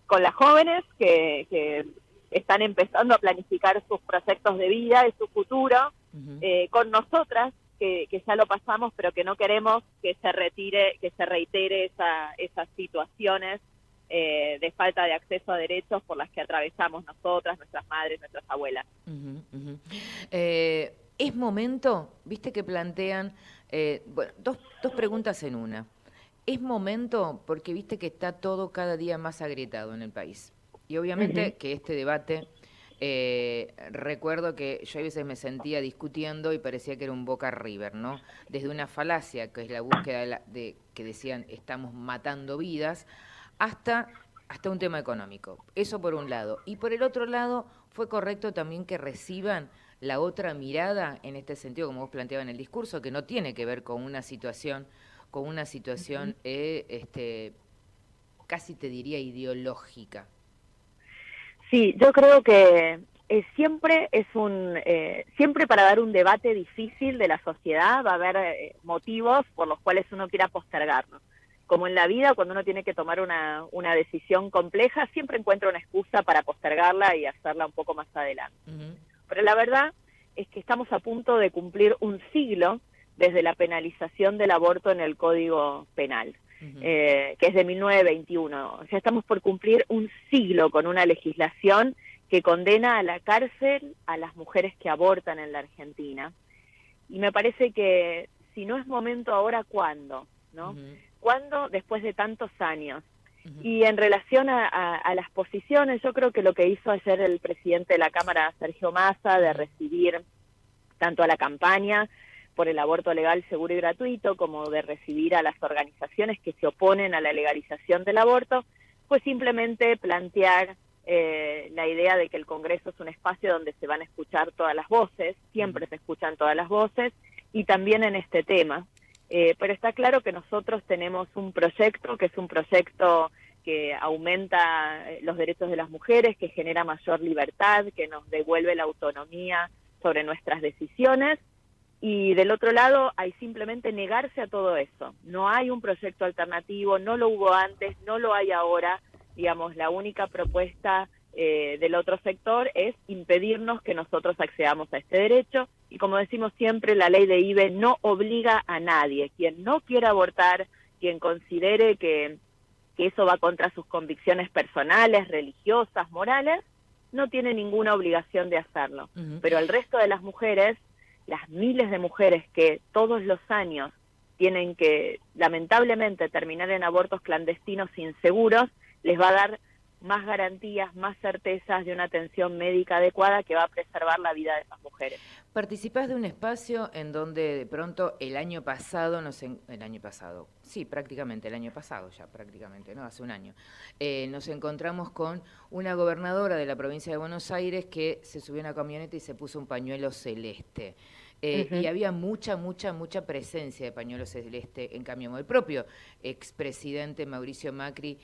con las jóvenes que están empezando a planificar sus proyectos de vida y su futuro, con nosotras, que ya lo pasamos, pero que no queremos que se reitere esas situaciones de falta de acceso a derechos por las que atravesamos nosotras, nuestras madres, nuestras abuelas. Es momento, viste que plantean, dos preguntas en una. Es momento, porque viste que está todo cada día más agrietado en el país. Y obviamente que este debate, recuerdo que yo a veces me sentía discutiendo y parecía que era un Boca River, ¿no? Desde una falacia, que es la búsqueda de que decían estamos matando vidas, hasta un tema económico. Eso por un lado. Y por el otro lado, fue correcto también que reciban la otra mirada en este sentido, como vos planteabas en el discurso, que no tiene que ver con una situación casi te diría ideológica. Sí, yo creo que siempre siempre para dar un debate difícil de la sociedad va a haber motivos por los cuales uno quiera postergarlo. Como en la vida, cuando uno tiene que tomar una decisión compleja, siempre encuentra una excusa para postergarla y hacerla un poco más adelante. Pero la verdad es que estamos a punto de cumplir un siglo desde la penalización del aborto en el Código Penal, que es de 1921. O sea, estamos por cumplir un siglo con una legislación que condena a la cárcel a las mujeres que abortan en la Argentina. Y me parece que si no es momento ahora, ¿cuándo? ¿No? ¿Cuándo después de tantos años? Y en relación a las posiciones, yo creo que lo que hizo ayer el presidente de la Cámara, Sergio Massa, de recibir tanto a la campaña por el aborto legal, seguro y gratuito, como de recibir a las organizaciones que se oponen a la legalización del aborto, fue simplemente plantear la idea de que el Congreso es un espacio donde se van a escuchar todas las voces, siempre se escuchan todas las voces, y también en este tema. Pero está claro que nosotros tenemos un proyecto que es un proyecto que aumenta los derechos de las mujeres, que genera mayor libertad, que nos devuelve la autonomía sobre nuestras decisiones, y del otro lado hay simplemente negarse a todo eso. No hay un proyecto alternativo, no lo hubo antes, no lo hay ahora. Digamos, la única propuesta del otro sector es impedirnos que nosotros accedamos a este derecho, y como decimos siempre, la ley de IVE no obliga a nadie. Quien no quiera abortar, quien considere que eso va contra sus convicciones personales, religiosas, morales, no tiene ninguna obligación de hacerlo. Pero el resto de las mujeres, las miles de mujeres que todos los años tienen que, lamentablemente, terminar en abortos clandestinos inseguros, les va a dar más garantías, más certezas de una atención médica adecuada que va a preservar la vida de esas mujeres. Participás de un espacio en donde de pronto el año pasado, hace un año, nos encontramos con una gobernadora de la provincia de Buenos Aires que se subió a una camioneta y se puso un pañuelo celeste. Y había mucha presencia de pañuelo celeste en camión. El propio expresidente Mauricio Macri,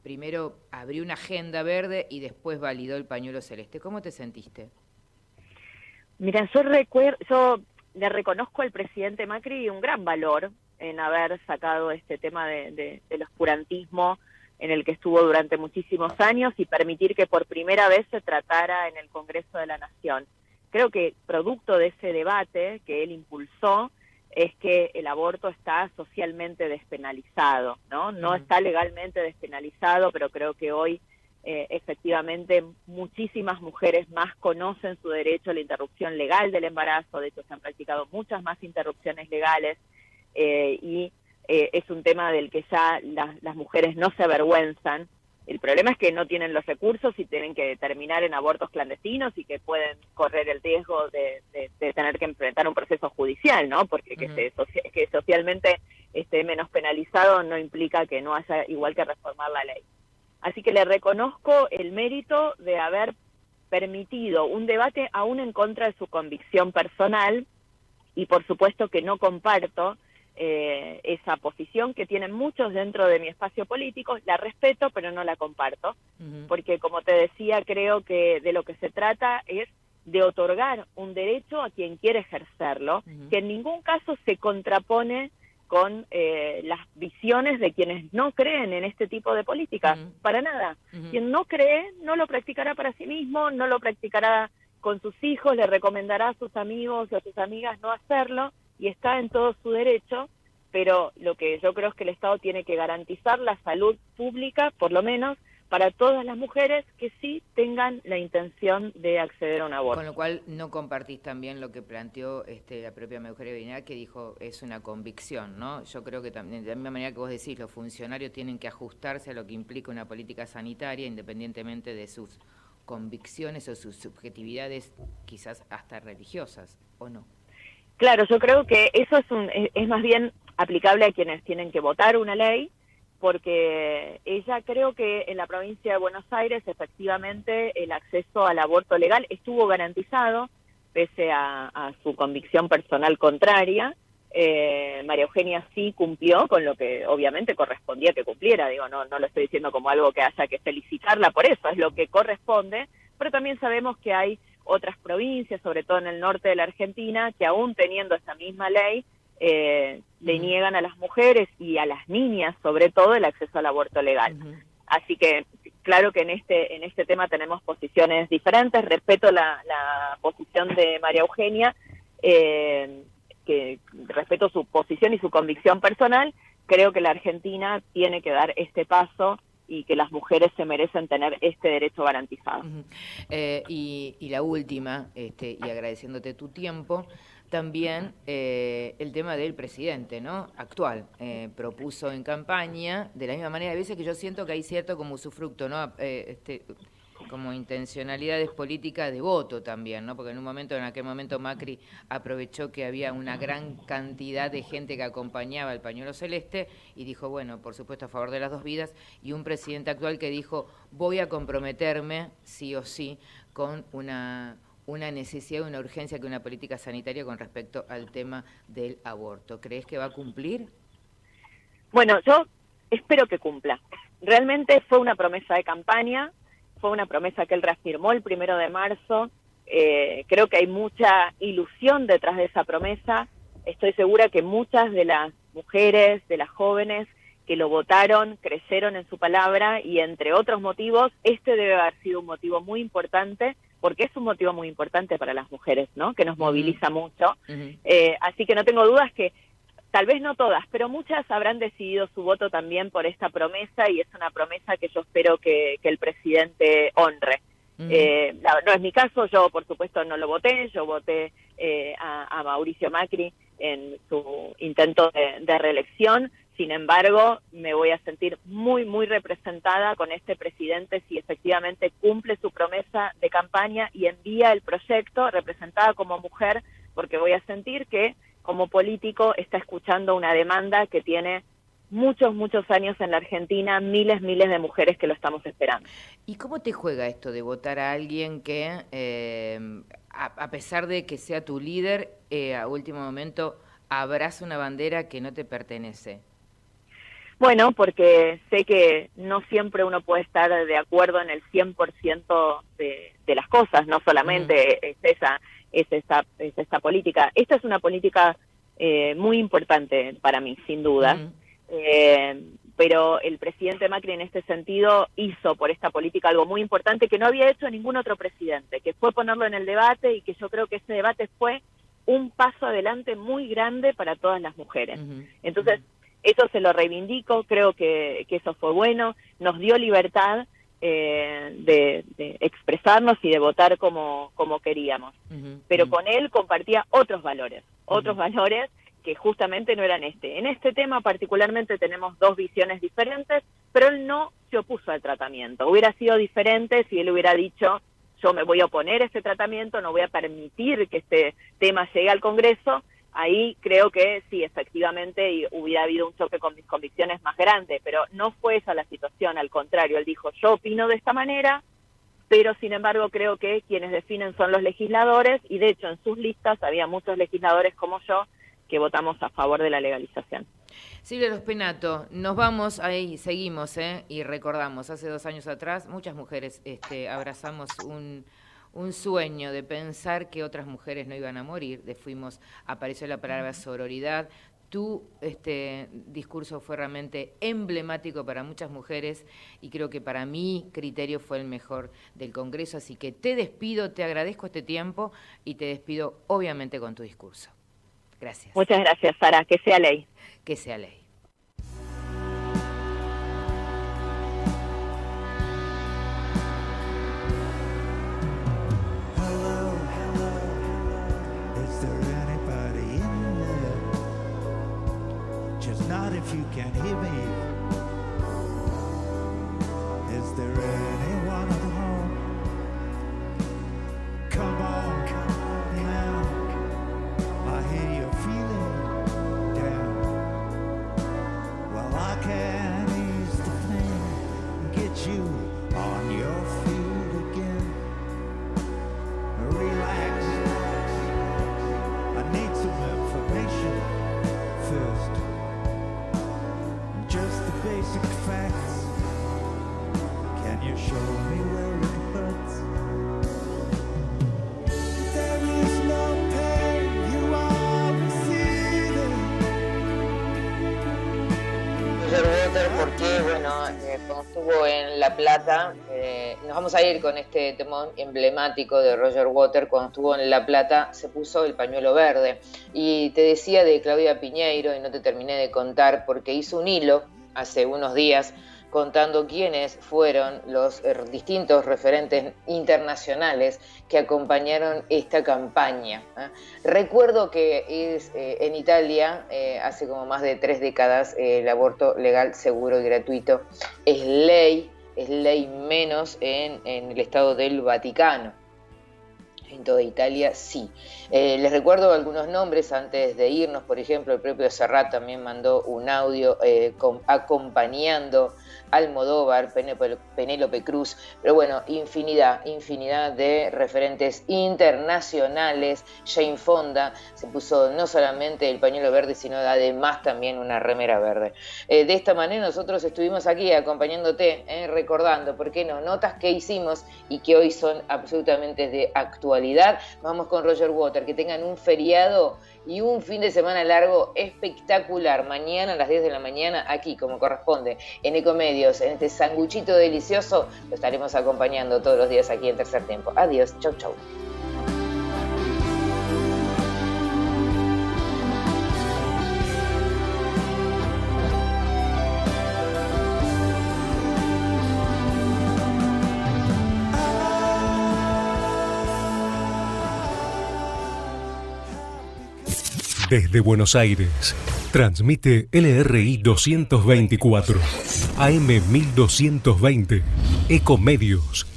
primero abrió una agenda verde y después validó el pañuelo celeste. ¿Cómo te sentiste? Mira, yo le reconozco al presidente Macri un gran valor en haber sacado este tema del oscurantismo en el que estuvo durante muchísimos años y permitir que por primera vez se tratara en el Congreso de la Nación. Creo que producto de ese debate que él impulsó es que el aborto está socialmente despenalizado, ¿no? No está legalmente despenalizado, pero creo que hoy efectivamente muchísimas mujeres más conocen su derecho a la interrupción legal del embarazo. De hecho, se han practicado muchas más interrupciones legales y es un tema del que ya las mujeres no se avergüenzan. El problema es que no tienen los recursos y tienen que terminar en abortos clandestinos y que pueden correr el riesgo de tener que enfrentar un proceso judicial, ¿no? Porque que socialmente esté menos penalizado no implica que no haya igual que reformar la ley. Así que le reconozco el mérito de haber permitido un debate aún en contra de su convicción personal, y por supuesto que no comparto esa posición que tienen muchos dentro de mi espacio político. La respeto, pero no la comparto, porque como te decía, creo que de lo que se trata es de otorgar un derecho a quien quiere ejercerlo, que en ningún caso se contrapone con las visiones de quienes no creen en este tipo de política, para nada. Quien no cree no lo practicará para sí mismo, no lo practicará con sus hijos, le recomendará a sus amigos o a sus amigas no hacerlo, y está en todo su derecho, pero lo que yo creo es que el Estado tiene que garantizar la salud pública, por lo menos, para todas las mujeres que sí tengan la intención de acceder a un aborto. Con lo cual no compartís también lo que planteó la propia Eugenia Vidal, que dijo es una convicción, ¿no? Yo creo que también, de la misma manera que vos decís, los funcionarios tienen que ajustarse a lo que implica una política sanitaria, independientemente de sus convicciones o sus subjetividades, quizás hasta religiosas, ¿o no? Claro, yo creo que eso es más bien aplicable a quienes tienen que votar una ley, porque ella creo que en la provincia de Buenos Aires efectivamente el acceso al aborto legal estuvo garantizado, pese a su convicción personal contraria. María Eugenia sí cumplió con lo que obviamente correspondía que cumpliera, digo, no lo estoy diciendo como algo que haya que felicitarla por eso, es lo que corresponde, pero también sabemos que hay otras provincias, sobre todo en el norte de la Argentina, que aún teniendo esa misma ley, le niegan a las mujeres y a las niñas, sobre todo, el acceso al aborto legal. Así que, claro que en este tema tenemos posiciones diferentes. Respeto la posición de María Eugenia, que respeto su posición y su convicción personal. Creo que la Argentina tiene que dar este paso y que las mujeres se merecen tener este derecho garantizado. Y la última, y agradeciéndote tu tiempo, también el tema del presidente, ¿no? Actual, propuso en campaña, de la misma manera, a veces que yo siento que hay cierto como usufructo, ¿no? Como intencionalidades políticas de voto también, ¿no? Porque en aquel momento Macri aprovechó que había una gran cantidad de gente que acompañaba el pañuelo celeste y dijo, bueno, por supuesto a favor de las dos vidas, y un presidente actual que dijo, voy a comprometerme sí o sí con una necesidad, una urgencia, que una política sanitaria con respecto al tema del aborto. ¿Crees que va a cumplir? Bueno, yo espero que cumpla. Realmente fue una promesa de campaña, fue una promesa que él reafirmó el 1 de marzo. Creo que hay mucha ilusión detrás de esa promesa. Estoy segura que muchas de las mujeres, de las jóvenes que lo votaron, creyeron en su palabra, y entre otros motivos, este debe haber sido un motivo muy importante, porque es un motivo muy importante para las mujeres, ¿no? Que nos moviliza mucho. Así que no tengo dudas que, tal vez no todas, pero muchas habrán decidido su voto también por esta promesa, y es una promesa que yo espero que el presidente honre. No es mi caso, yo por supuesto no lo voté, yo voté a Mauricio Macri en su intento de reelección. Sin embargo, me voy a sentir muy, muy representada con este presidente si efectivamente cumple su promesa de campaña y envía el proyecto, representada como mujer, porque voy a sentir que como político está escuchando una demanda que tiene muchos, muchos años en la Argentina, miles de mujeres que lo estamos esperando. ¿Y cómo te juega esto de votar a alguien que, a pesar de que sea tu líder, a último momento abraza una bandera que no te pertenece? Bueno, porque sé que no siempre uno puede estar de acuerdo en el 100% de las cosas, no solamente es esta política. Esta es una política muy importante para mí, sin duda, pero el presidente Macri en este sentido hizo por esta política algo muy importante que no había hecho ningún otro presidente, que fue ponerlo en el debate, y que yo creo que ese debate fue un paso adelante muy grande para todas las mujeres. Entonces, eso se lo reivindico, creo que eso fue bueno, nos dio libertad, de expresarnos y de votar como queríamos. Pero con él compartía otros valores que justamente no eran este. En este tema particularmente tenemos dos visiones diferentes, pero él no se opuso al tratamiento. Hubiera sido diferente si él hubiera dicho, yo me voy a oponer a este tratamiento, no voy a permitir que este tema llegue al Congreso. Ahí creo que sí, efectivamente hubiera habido un choque con mis convicciones más grande, pero no fue esa la situación, al contrario, él dijo, yo opino de esta manera, pero sin embargo creo que quienes definen son los legisladores, y de hecho en sus listas había muchos legisladores como yo que votamos a favor de la legalización. Silvia Lospenato, nos vamos ahí, seguimos, y recordamos, hace 2 años atrás muchas mujeres abrazamos un sueño de pensar que otras mujeres no iban a morir, apareció la palabra sororidad. Tu discurso fue realmente emblemático para muchas mujeres y creo que para mi criterio fue el mejor del Congreso, así que te despido, te agradezco este tiempo y te despido obviamente con tu discurso. Gracias. Muchas gracias, Sara, que sea ley. Que sea ley. Not if you can hear me. Is there anyone at home? Come on now. I hear you're feeling down. Well, I can ease the pain and get you on your feet again. Relax. I need some information first. Just the basic facts. Can you show me where it hurts? There is no pain you are receiving. Roger Waters, porque cuando estuvo en La Plata, nos vamos a ir con este temón emblemático de Roger Waters. Cuando estuvo en La Plata se puso el pañuelo verde, y te decía de Claudia Piñeiro y no te terminé de contar porque hizo un hilo hace unos días contando quiénes fueron los distintos referentes internacionales que acompañaron esta campaña. Recuerdo que en Italia, hace como más de 3 décadas, el aborto legal, seguro y gratuito es ley menos en el Estado del Vaticano. En toda Italia sí. Les recuerdo algunos nombres antes de irnos. Por ejemplo, el propio Serrat también mandó un audio acompañando Almodóvar, Penélope Cruz, pero bueno, infinidad de referentes internacionales. Jane Fonda se puso no solamente el pañuelo verde, sino además también una remera verde. De esta manera nosotros estuvimos aquí acompañándote, recordando, ¿por qué no?, notas que hicimos y que hoy son absolutamente de actualidad. Vamos con Roger Waters, que tengan un feriado y un fin de semana largo espectacular. Mañana a las 10 de la mañana, aquí como corresponde, en Ecomedios, en este sanguchito delicioso, lo estaremos acompañando todos los días aquí en Tercer Tiempo. Adiós, chau, chau. Desde Buenos Aires, transmite LRI 224, AM 1220, Ecomedios.